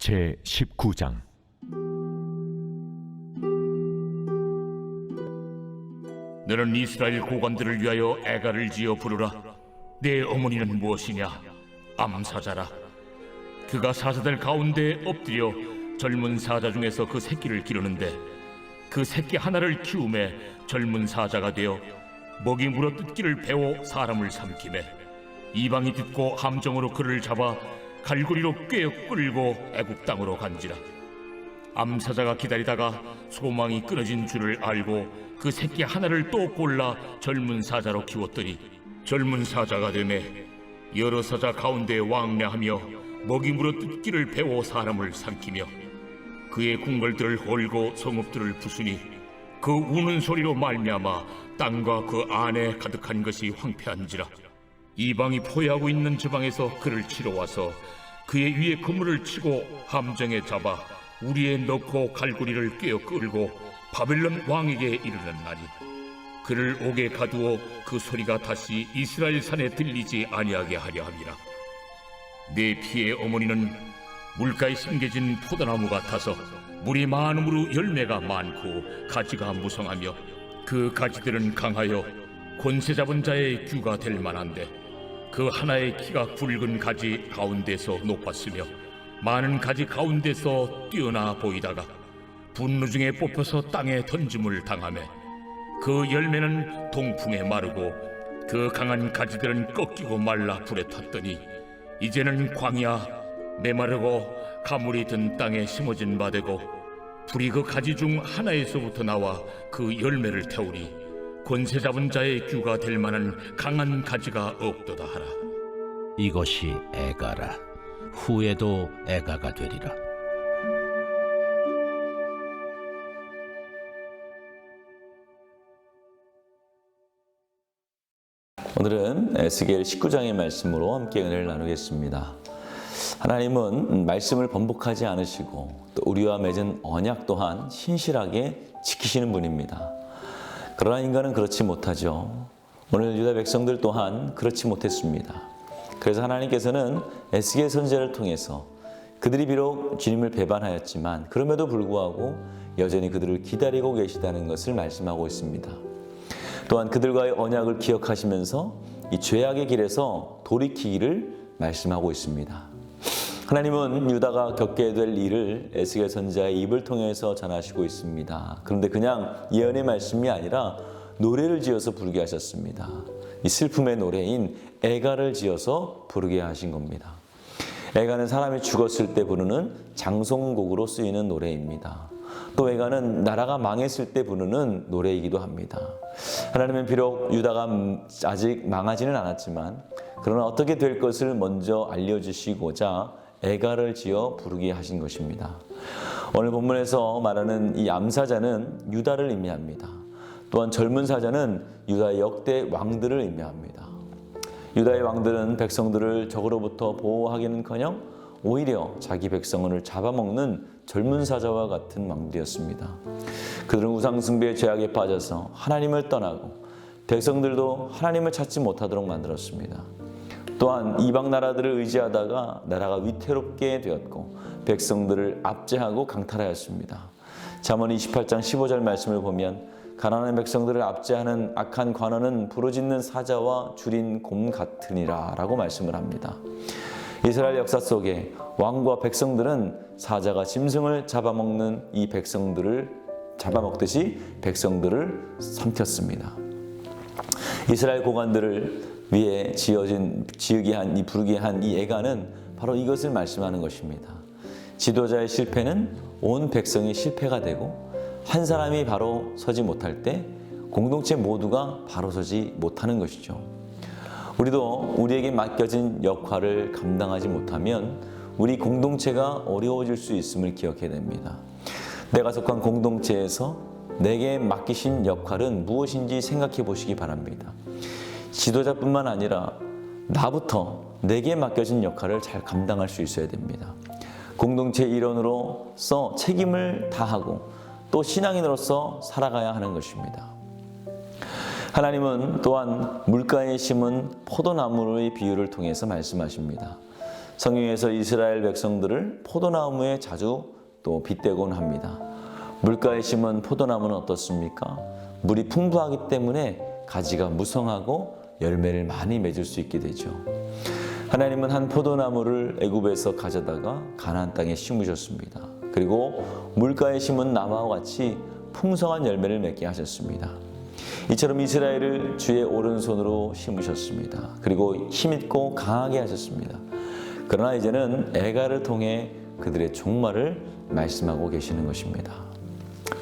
제19장 너는 이스라엘 고관들을 위하여 애가를 지어 부르라. 내 어머니는 무엇이냐? 암사자라. 그가 사자들 가운데 엎드려 젊은 사자 중에서 그 새끼를 기르는데 그 새끼 하나를 키우매 젊은 사자가 되어 먹이 물어뜯기를 배워 사람을 삼키매 이방이 듣고 함정으로 그를 잡아 갈고리로 꿰어 끌고 애굽 땅으로 간지라. 암사자가 기다리다가 소망이 끊어진 줄을 알고 그 새끼 하나를 또 골라 젊은 사자로 키웠더니 젊은 사자가 되매 여러 사자 가운데 왕래하며 먹이 물어뜯기를 배워 사람을 삼키며 그의 궁궐들을 헐고 성읍들을 부수니 그 우는 소리로 말미암아 땅과 그 안에 가득한 것이 황폐한지라. 이방이 포위하고 있는 지방에서 그를 치러 와서 그의 위에 그물을 치고 함정에 잡아 우리에 넣고 갈고리를 꿰어 끌고 바벨론 왕에게 이르렀나니 그를 옥에 가두어 그 소리가 다시 이스라엘 산에 들리지 아니하게 하려 함이라. 내 피의 어머니는 물가에 심겨진 포도나무 같아서 물이 많음으로 열매가 많고 가지가 무성하며 그 가지들은 강하여 권세 잡은 자의 규가 될 만한데 그 하나의 키가 굵은 가지 가운데서 높았으며 많은 가지 가운데서 뛰어나 보이다가 분노 중에 뽑혀서 땅에 던짐을 당하며 그 열매는 동풍에 마르고 그 강한 가지들은 꺾이고 말라 불에 탔더니 이제는 광야 메마르고 가물이 든 땅에 심어진 바 되고 불이 그 가지 중 하나에서부터 나와 그 열매를 태우니 권세 잡은 자의 규가 될 만한 강한 가지가 없도다 하라. 이것이 애가라. 후에도 애가가 되리라. 오늘은 에스겔 19장의 말씀으로 함께 은혜를 나누겠습니다. 하나님은 말씀을 번복하지 않으시고 또 우리와 맺은 언약 또한 신실하게 지키시는 분입니다. 그러나 인간은 그렇지 못하죠. 오늘 유다 백성들 또한 그렇지 못했습니다. 그래서 하나님께서는 에스겔 선지자를 통해서 그들이 비록 주님을 배반하였지만 그럼에도 불구하고 여전히 그들을 기다리고 계시다는 것을 말씀하고 있습니다. 또한 그들과의 언약을 기억하시면서 이 죄악의 길에서 돌이키기를 말씀하고 있습니다. 하나님은 유다가 겪게 될 일을 에스겔 선지자의 입을 통해서 전하시고 있습니다. 그런데 그냥 예언의 말씀이 아니라 노래를 지어서 부르게 하셨습니다. 이 슬픔의 노래인 애가를 지어서 부르게 하신 겁니다. 애가는 사람이 죽었을 때 부르는 장송곡으로 쓰이는 노래입니다. 또 애가는 나라가 망했을 때 부르는 노래이기도 합니다. 하나님은 비록 유다가 아직 망하지는 않았지만 그러나 어떻게 될 것을 먼저 알려주시고자 애가를 지어 부르게 하신 것입니다. 오늘 본문에서 말하는 이 암사자는 유다를 의미합니다. 또한 젊은 사자는 유다의 역대 왕들을 의미합니다. 유다의 왕들은 백성들을 적으로부터 보호하기는커녕 오히려 자기 백성을 잡아먹는 젊은 사자와 같은 왕들이었습니다. 그들은 우상숭배의 죄악에 빠져서 하나님을 떠나고 백성들도 하나님을 찾지 못하도록 만들었습니다. 또한 이방 나라들을 의지하다가 나라가 위태롭게 되었고 백성들을 압제하고 강탈하였습니다. 잠언 28장 15절 말씀을 보면 가난한 백성들을 압제하는 악한 관원은 부르짖는 사자와 줄인 곰 같으니라 라고 말씀을 합니다. 이스라엘 역사 속에 왕과 백성들은 사자가 짐승을 잡아먹는 이 백성들을 잡아먹듯이 백성들을 삼켰습니다. 이스라엘 고관들을 위해 부르게 한 이 애가는 바로 이것을 말씀하는 것입니다. 지도자의 실패는 온 백성의 실패가 되고 한 사람이 바로 서지 못할 때 공동체 모두가 바로 서지 못하는 것이죠. 우리도 우리에게 맡겨진 역할을 감당하지 못하면 우리 공동체가 어려워질 수 있음을 기억해야 됩니다. 내가 속한 공동체에서 내게 맡기신 역할은 무엇인지 생각해 보시기 바랍니다. 지도자뿐만 아니라 나부터 내게 맡겨진 역할을 잘 감당할 수 있어야 됩니다. 공동체 일원으로서 책임을 다하고 또 신앙인으로서 살아가야 하는 것입니다. 하나님은 또한 물가에 심은 포도나무의 비유를 통해서 말씀하십니다. 성경에서 이스라엘 백성들을 포도나무에 자주 또 빗대곤 합니다. 물가에 심은 포도나무는 어떻습니까? 물이 풍부하기 때문에 가지가 무성하고 열매를 많이 맺을 수 있게 되죠. 하나님은 한 포도나무를 애굽에서 가져다가 가나안 땅에 심으셨습니다. 그리고 물가에 심은 나무와 같이 풍성한 열매를 맺게 하셨습니다. 이처럼 이스라엘을 주의 오른손으로 심으셨습니다. 그리고 힘있고 강하게 하셨습니다. 그러나 이제는 애가를 통해 그들의 종말을 말씀하고 계시는 것입니다.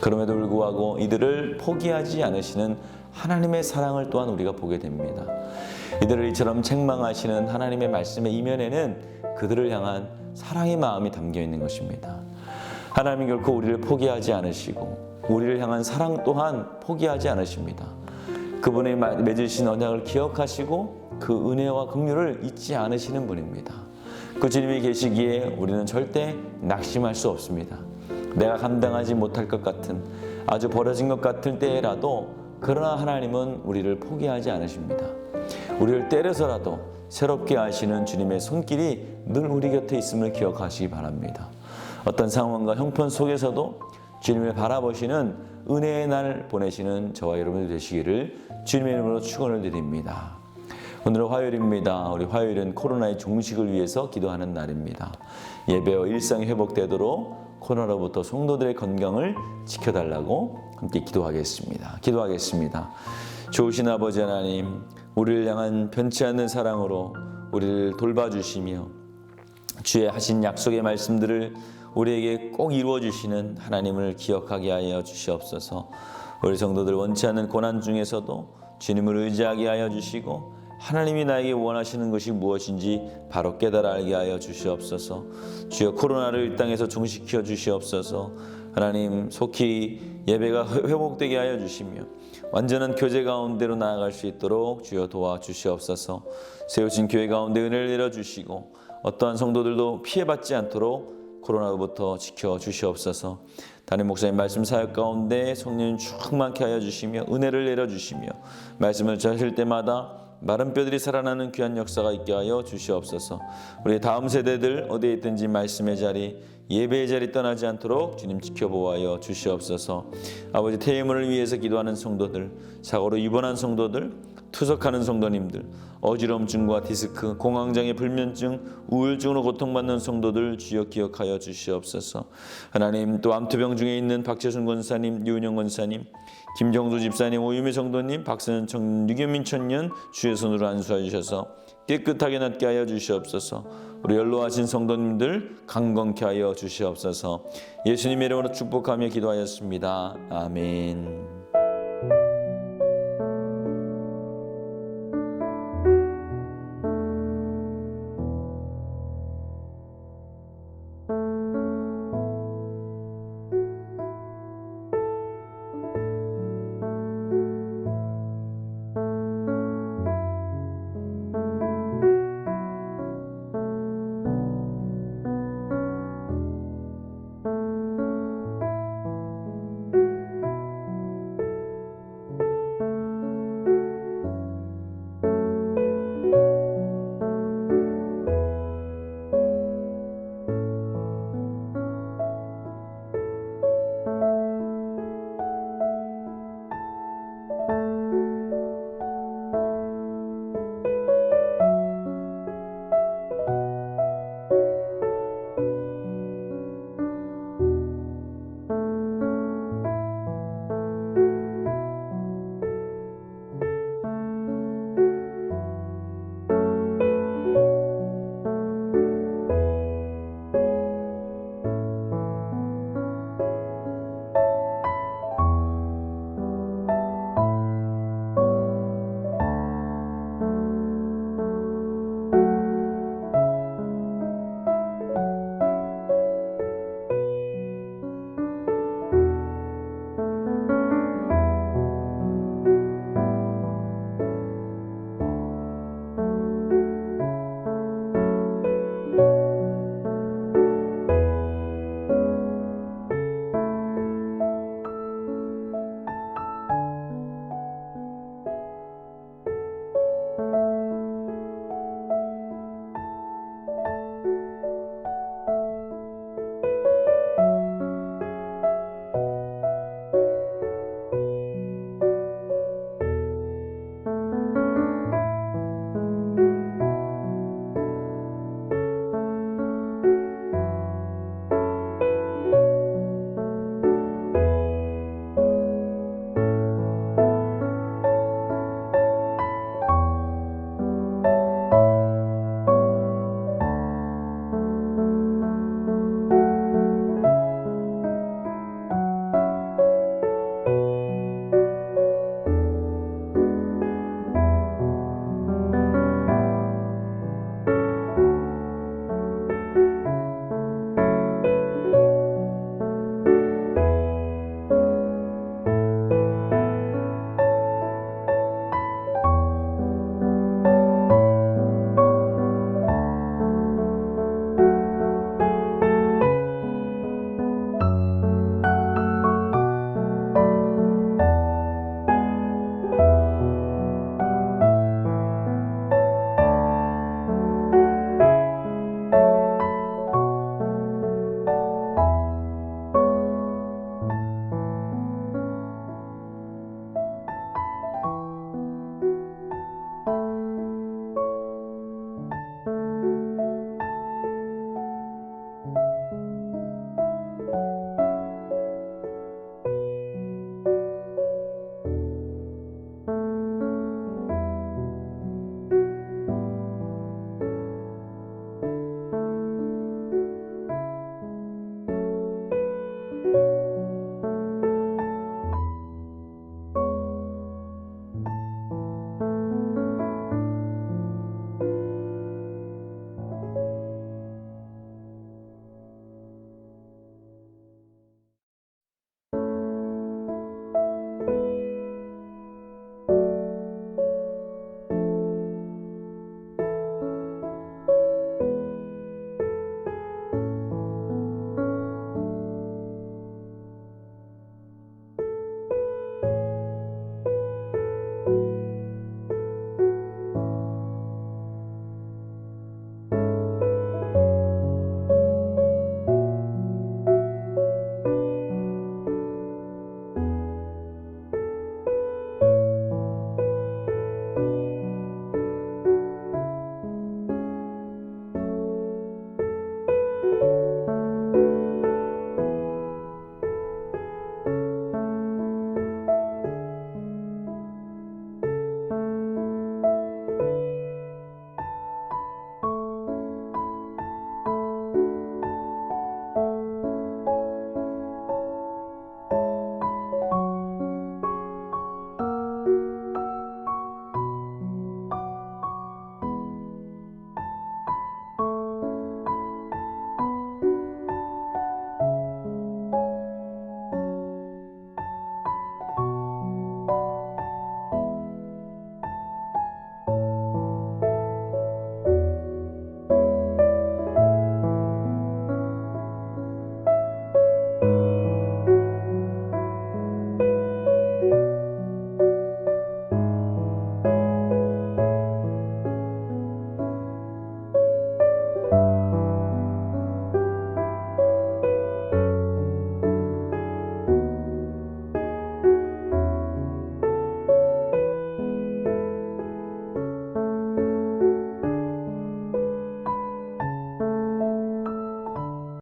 그럼에도 불구하고 이들을 포기하지 않으시는 하나님의 사랑을 또한 우리가 보게 됩니다. 이들을 이처럼 책망하시는 하나님의 말씀의 이면에는 그들을 향한 사랑의 마음이 담겨 있는 것입니다. 하나님이 결코 우리를 포기하지 않으시고 우리를 향한 사랑 또한 포기하지 않으십니다. 그분의 맺으신 언약을 기억하시고 그 은혜와 긍휼을 잊지 않으시는 분입니다. 그 주님이 계시기에 우리는 절대 낙심할 수 없습니다. 내가 감당하지 못할 것 같은 아주 버려진 것 같을 때라도 그러나 하나님은 우리를 포기하지 않으십니다. 우리를 때려서라도 새롭게 하시는 주님의 손길이 늘 우리 곁에 있음을 기억하시기 바랍니다. 어떤 상황과 형편 속에서도 주님을 바라보시는 은혜의 날 보내시는 저와 여러분이 되시기를 주님의 이름으로 축원을 드립니다. 오늘은 화요일입니다. 우리 화요일은 코로나의 종식을 위해서 기도하는 날입니다. 예배와 일상이 회복되도록 코로나로부터 성도들의 건강을 지켜달라고 함께 기도하겠습니다. 좋으신 아버지 하나님, 우리를 향한 변치 않는 사랑으로 우리를 돌봐주시며 주의 하신 약속의 말씀들을 우리에게 꼭 이루어 주시는 하나님을 기억하게 하여 주시옵소서. 우리 성도들 원치 않는 고난 중에서도 주님을 의지하게 하여 주시고 하나님이 나에게 원하시는 것이 무엇인지 바로 깨달아 알게 하여 주시옵소서. 주여 코로나를 이 땅에서 종식시켜 주시옵소서. 하나님 속히 예배가 회복되게 하여 주시며 완전한 교제 가운데로 나아갈 수 있도록 주여 도와주시옵소서. 세우신 교회 가운데 은혜를 내려주시고 어떠한 성도들도 피해받지 않도록 코로나로부터 지켜주시옵소서. 담임 목사님 말씀 사역 가운데 성령 충만케 하여 주시며 은혜를 내려주시며 말씀을 전하실 때마다 마른 뼈들이 살아나는 귀한 역사가 있게 하여 주시옵소서. 우리 다음 세대들 어디에 있든지 말씀의 자리, 예배의 자리 떠나지 않도록 주님 지켜보아여 주시옵소서. 아버지 퇴임을 위해서 기도하는 성도들, 사고로 입원한 성도들, 투석하는 성도님들, 어지럼증과 디스크, 공황장애, 불면증, 우울증으로 고통받는 성도들 주여 기억하여 주시옵소서. 하나님 또 암투병 중에 있는 박재순 권사님, 유은영 권사님, 김정수 집사님, 오유미 성도님, 박선현 청, 유겸민 청년 주의 손으로 안수하여 주셔서 깨끗하게 낫게 하여 주시옵소서. 우리 연로하신 성도님들 강건케 하여 주시옵소서. 예수님의 이름으로 축복하며 기도하였습니다. 아멘.